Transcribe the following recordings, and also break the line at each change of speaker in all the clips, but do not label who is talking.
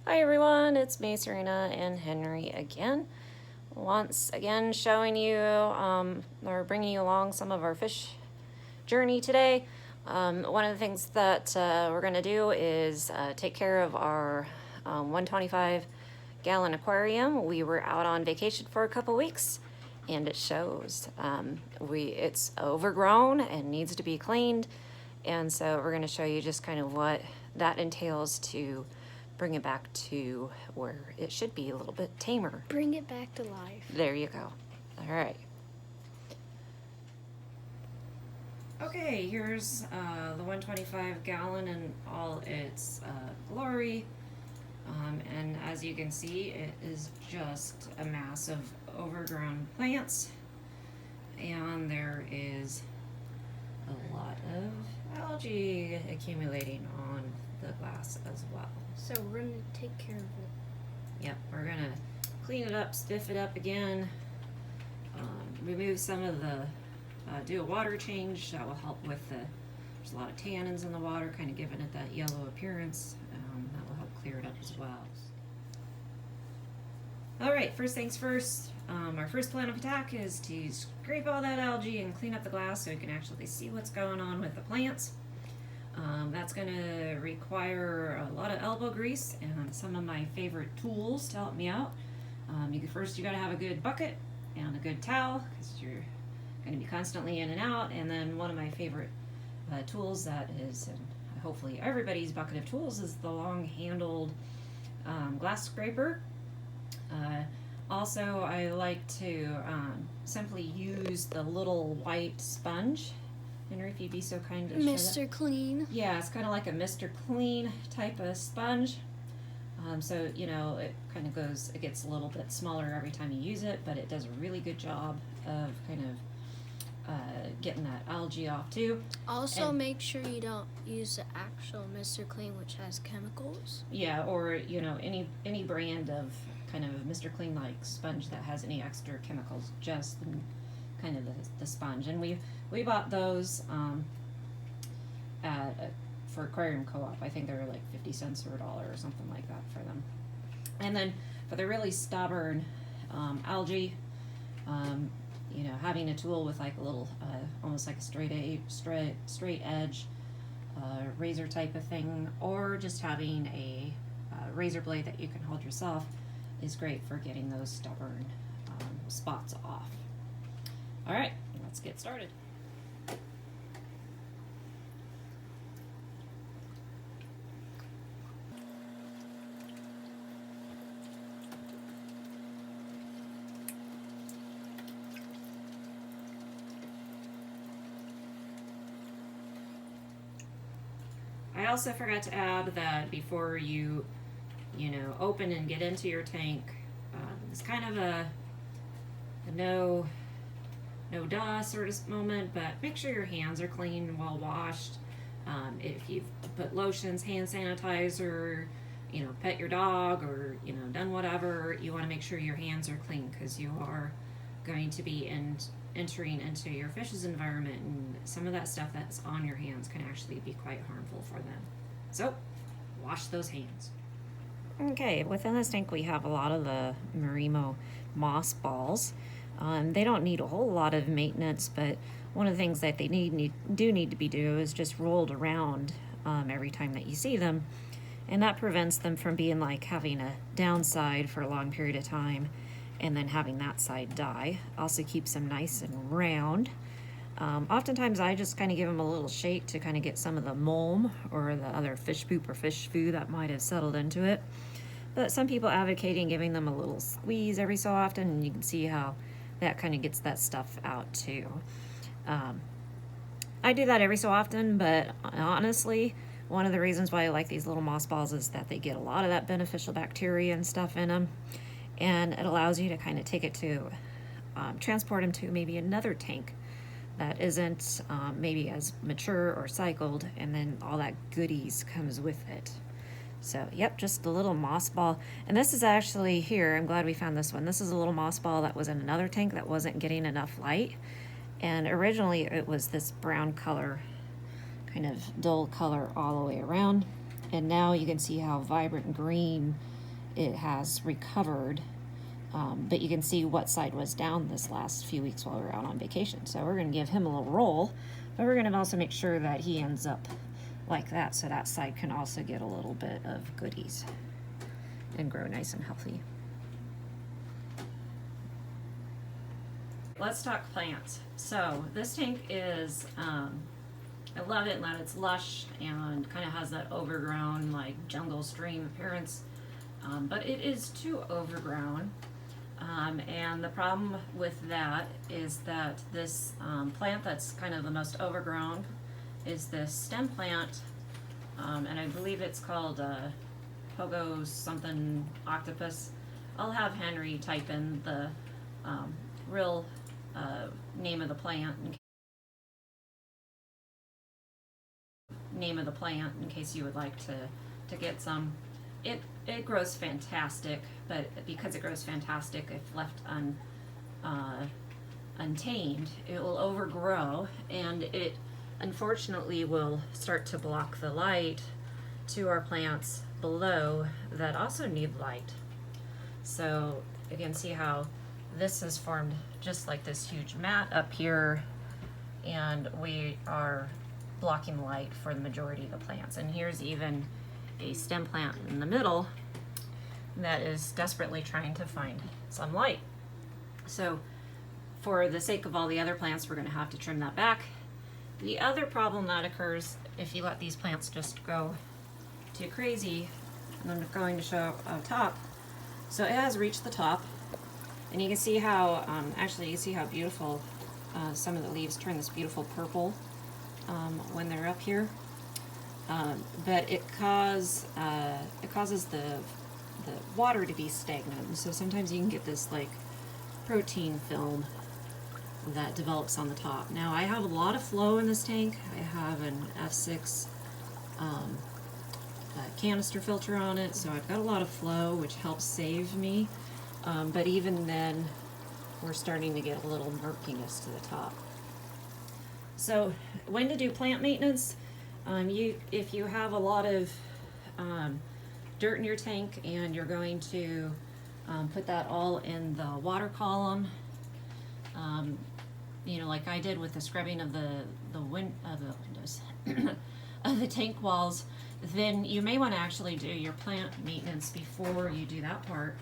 Hi everyone, it's me, Serena, and Henry again. Once again showing you, or bringing you along some of our fish journey today. One of the things that we're going to do is take care of our 125 gallon aquarium. We were out on vacation for a couple weeks and it shows. It's overgrown and needs to be cleaned, and so we're going to show you just kind of what that entails to bring it back to where it should be, a little bit tamer.
Bring it back to life.
There you go. All right. Okay, here's the 125 gallon in all its glory. And as you can see, it is just a mass of overgrown plants. And there is a lot of algae accumulating on the glass as well.
So we're going to take care of it.
Yep, we're going to clean it up, stiff it up again, remove some of the, do a water change. That will help with there's a lot of tannins in the water, kind of giving it that yellow appearance. That will help clear it up as well. Alright, first things first, our first plan of attack is to scrape all that algae and clean up the glass so you can actually see what's going on with the plants. That's going to require a lot of elbow grease and some of my favorite tools to help me out. First you got to have a good bucket and a good towel because you're going to be constantly in and out. And then one of my favorite tools that is, and hopefully everybody's bucket of tools, is the long-handled glass scraper. Also, I like to simply use the little white sponge. Henry, if you'd be so kind to
Mr. Clean.
Yeah, it's kind of like a Mr. Clean type of sponge. So, you know, it kind of goes, it gets a little bit smaller every time you use it, but it does a really good job of kind of getting that algae off too.
Also, make sure you don't use the actual Mr. Clean, which has chemicals.
Yeah, or, you know, any brand of kind of Mr. Clean like sponge that has any extra chemicals, just kind of the sponge. And we bought those for Aquarium Co-op. I think they were like 50 cents or $1 or something like that for them. And then for the really stubborn algae, you know, having a tool with like a little, almost like a straight edge razor type of thing, or just having a razor blade that you can hold yourself is great for getting those stubborn spots off. All right, let's get started. I also forgot to add that before you open and get into your tank, it's kind of a no duh sort of moment, but make sure your hands are clean and well washed. If you've put lotions, hand sanitizer, you know, pet your dog, or, you know, done whatever, you want to make sure your hands are clean because you are going to be entering into your fish's environment, and some of that stuff that's on your hands can actually be quite harmful for them. So, wash those hands. Okay, within this tank we have a lot of the Marimo moss balls. They don't need a whole lot of maintenance, but one of the things that they do need to be is just rolled around every time that you see them, and that prevents them from being like having a downside for a long period of time and then having that side die. Also keeps them nice and round. Oftentimes I just kind of give them a little shake to kind of get some of the mulm or the other fish poop or fish food that might have settled into it. But some people advocating giving them a little squeeze every so often, and you can see how that kind of gets that stuff out too. I do that every so often, but honestly, one of the reasons why I like these little moss balls is that they get a lot of that beneficial bacteria and stuff in them, and it allows you to kind of take it to, transport them to maybe another tank that isn't maybe as mature or cycled, and then all that goodies comes with it. So, yep, just a little moss ball. And this is actually here, I'm glad we found this one. This is a little moss ball that was in another tank that wasn't getting enough light. And originally it was this brown color, kind of dull color all the way around. And now you can see how vibrant green it has recovered. But you can see what side was down this last few weeks while we were out on vacation. So we're going to give him a little roll, but we're going to also make sure that he ends up like that, so that side can also get a little bit of goodies and grow nice and healthy. Let's talk plants. So this tank is, I love it in that it's lush and kind of has that overgrown, like jungle stream appearance, but it is too overgrown. And the problem with that is that this plant that's kind of the most overgrown is this stem plant, and I believe it's called Pogo something octopus. I'll have Henry type in the real name of the plant in case you would like to get some. It grows fantastic, but because it grows fantastic, if left untamed, it will overgrow, and it unfortunately will start to block the light to our plants below that also need light. So you can see how this has formed just like this huge mat up here, and we are blocking light for the majority of the plants. And here's even a stem plant in the middle that is desperately trying to find some light. So for the sake of all the other plants, we're going to have to trim that back. The other problem that occurs if you let these plants just go too crazy, and I'm going to show up top. So it has reached the top, and you can see how, actually you can see how beautiful some of the leaves turn this beautiful purple when they're up here. But it causes the water to be stagnant. So sometimes you can get this like protein film that develops on the top. Now I have a lot of flow in this tank. I have an F6 canister filter on it, so I've got a lot of flow, which helps save me. But even then, we're starting to get a little murkiness to the top. So when to do plant maintenance? If you have a lot of dirt in your tank and you're going to put that all in the water column, you know, like I did with the scrubbing of the windows of the tank walls, then you may want to actually do your plant maintenance before you do that part,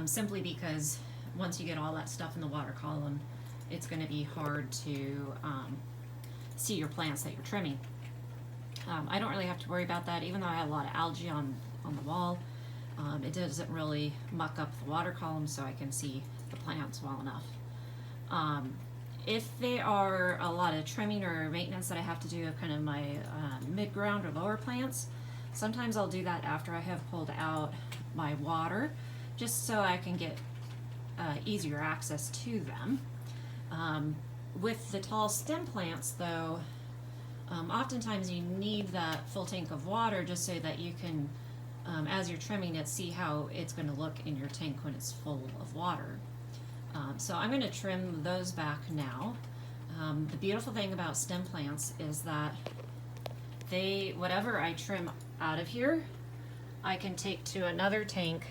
simply because once you get all that stuff in the water column, it's going to be hard to see your plants that you're trimming. I don't really have to worry about that, even though I have a lot of algae on the wall. It doesn't really muck up the water column, so I can see the plants well enough. If there are a lot of trimming or maintenance that I have to do of kind of my mid-ground or lower plants, sometimes I'll do that after I have pulled out my water, just so I can get easier access to them. With the tall stem plants, though, oftentimes you need that full tank of water just so that you can, as you're trimming it, see how it's going to look in your tank when it's full of water. So I'm going to trim those back now. The beautiful thing about stem plants is that whatever I trim out of here, I can take to another tank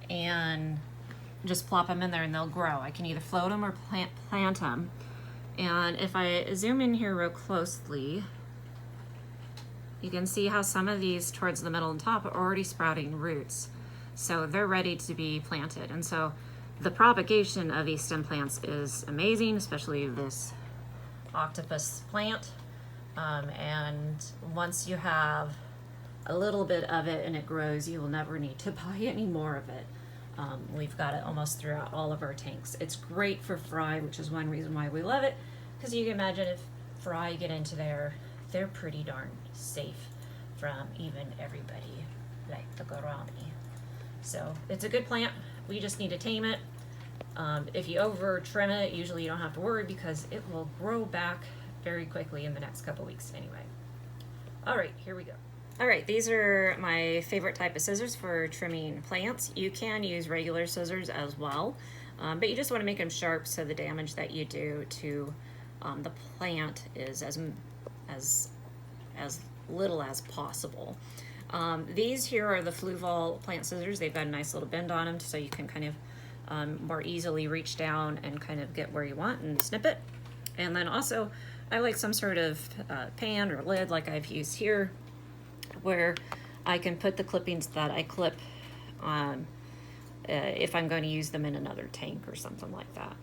and just plop them in there and they'll grow. I can either float them or plant them. And if I zoom in here real closely, you can see how some of these towards the middle and top are already sprouting roots. So they're ready to be planted. And so the propagation of these stem plants is amazing, especially this octopus plant. And once you have a little bit of it and it grows, you will never need to buy any more of it. We've got it almost throughout all of our tanks. It's great for fry, which is one reason why we love it, because you can imagine if fry get into there, they're pretty darn safe from even everybody like the gourami. So it's a good plant. We just need to tame it. If you over trim it, usually you don't have to worry because it will grow back very quickly in the next couple weeks anyway. All right, here we go. All right, these are my favorite type of scissors for trimming plants. You can use regular scissors as well, but you just want to make them sharp so the damage that you do to the plant is as little as possible. These here are the Fluval plant scissors. They've got a nice little bend on them so you can kind of more easily reach down and kind of get where you want and snip it. And then also, I like some sort of pan or lid like I've used here, where I can put the clippings that I clip if I'm going to use them in another tank or something like that.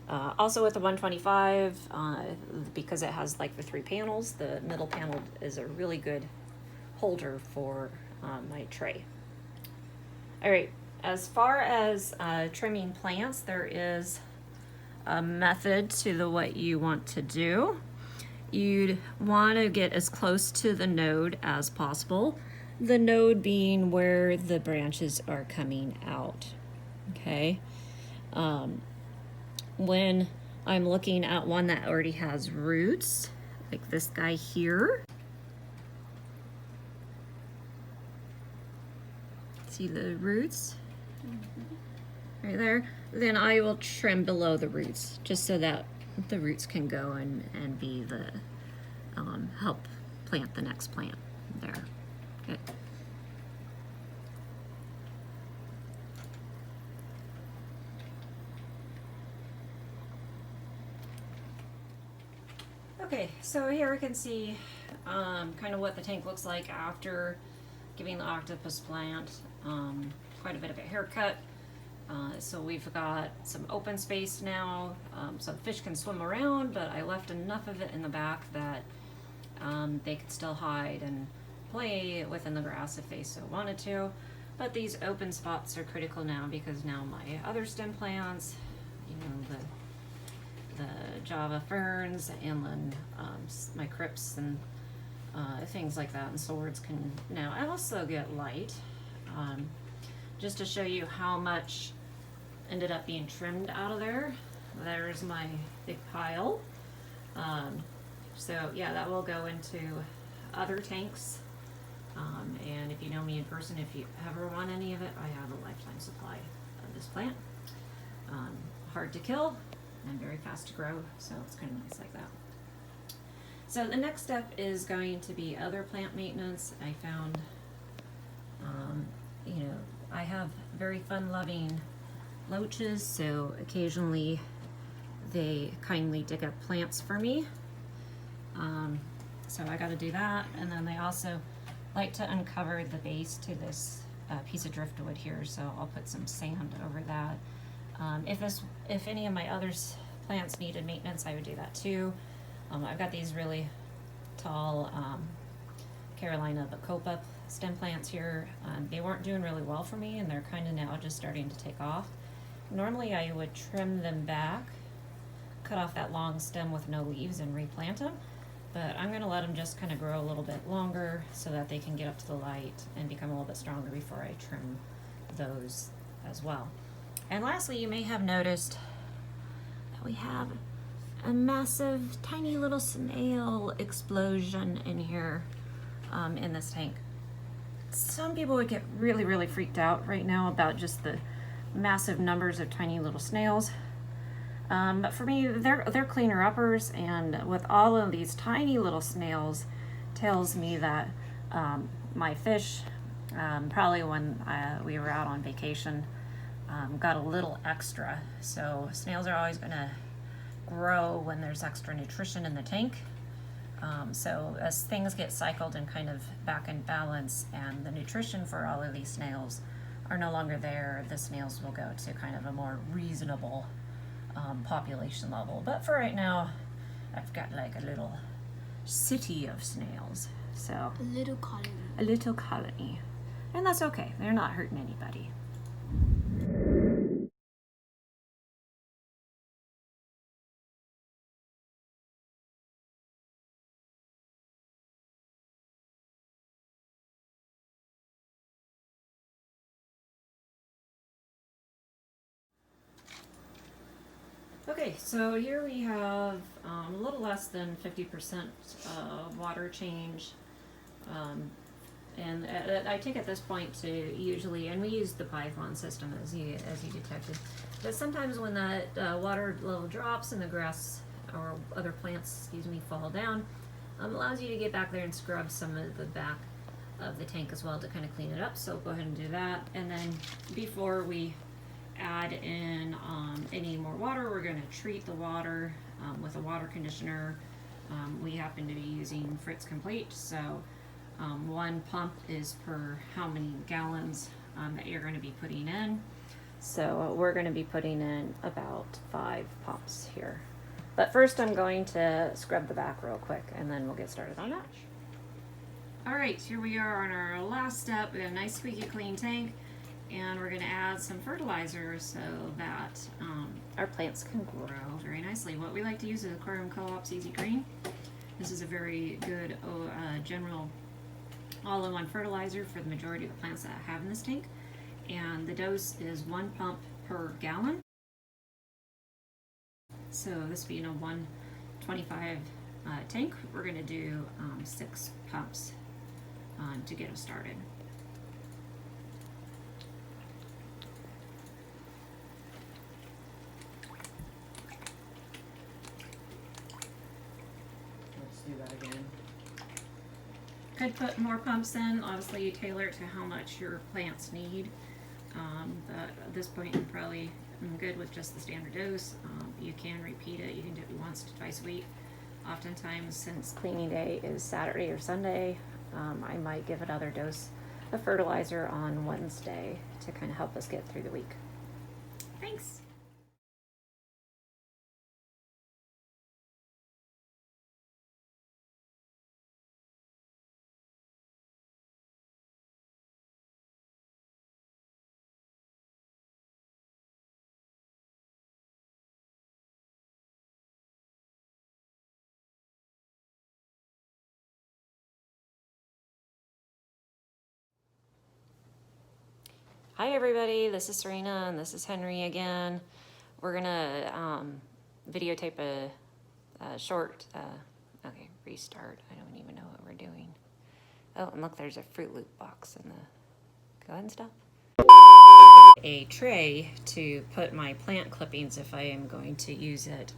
Also with the 125, because it has like the 3 panels, the middle panel is a really good holder for my tray. All right, as far as trimming plants, there is a method to what you want to do. You'd want to get as close to the node as possible, the node being where the branches are coming out, okay? When I'm looking at one that already has roots, like this guy here, see the roots right there, then I will trim below the roots just so that the roots can go and be the help plant the next plant there. Okay. Okay, so here we can see kind of what the tank looks like after giving the octopus plant quite a bit of a haircut. So we've got some open space now, so the fish can swim around, but I left enough of it in the back that they could still hide and play within the grass if they so wanted to. But these open spots are critical now because now my other stem plants, you know, the Java ferns and then my crypts and things like that and swords can now also get light. Just to show you how much ended up being trimmed out of there. There's my big pile. So yeah, that will go into other tanks. And if you know me in person, if you ever want any of it, I have a lifetime supply of this plant. Hard to kill and very fast to grow, so it's kind of nice like that. So the next step is going to be other plant maintenance. I found, you know, I have very fun-loving loaches, so occasionally they kindly dig up plants for me. So I got to do that, and then they also like to uncover the base to this piece of driftwood here, so I'll put some sand over that. If any of my other plants needed maintenance, I would do that too. I've got these really tall Carolina Bacopa stem plants here. They weren't doing really well for me, and they're kind of now just starting to take off. Normally I would trim them back, cut off that long stem with no leaves and replant them, but I'm going to let them just kind of grow a little bit longer so that they can get up to the light and become a little bit stronger before I trim those as well. And lastly, you may have noticed that we have a massive tiny little snail explosion in here in this tank. Some people would get really freaked out right now about just the massive numbers of tiny little snails. But for me, they're cleaner uppers, and with all of these tiny little snails tells me that my fish, probably when we were out on vacation, got a little extra. So snails are always going to grow when there's extra nutrition in the tank. So as things get cycled and kind of back in balance and the nutrition for all of these snails are no longer there, the snails will go to kind of a more reasonable population level. But for right now, I've got like a little city of snails. So
A little colony.
a little colony. And that's okay. They're not hurting anybody. Okay, so here we have a little less than 50% water change. And I think at this point to usually, and we use the Python system as you detected, but sometimes when that water level drops and the grass or other plants, fall down, allows you to get back there and scrub some of the back of the tank as well to kind of clean it up. So go ahead and do that. And then before we add in any more water, we're going to treat the water with a water conditioner. We happen to be using Fritz Complete, so one pump is per how many gallons that you're going to be putting in. So we're going to be putting in about 5 pumps here. But first I'm going to scrub the back real quick and then we'll get started on that. Alright, here we are on our last step. We got a nice squeaky clean tank, and we're going to add some fertilizer so that our plants can grow very nicely. What we like to use is Aquarium Co-op's Easy Green. This is a very good general all-in-one fertilizer for the majority of the plants that I have in this tank. And the dose is 1 pump per gallon. So this being a 125 tank, we're going to do 6 pumps to get us started.
Let's do that again.
Could put more pumps in. Obviously, you tailor it to how much your plants need. But at this point, you're probably good with just the standard dose. You can repeat it. You can do it once to twice a week. Oftentimes, since cleaning day is Saturday or Sunday, I might give another dose of fertilizer on Wednesday to kind of help us get through the week. Thanks. Hi everybody, this is Serena and this is Henry again. We're gonna videotape a short, okay, restart. I don't even know what we're doing. Oh, and look, there's a Fruit Loop box in the, go ahead and stop. A tray to put my plant clippings if I am going to use it.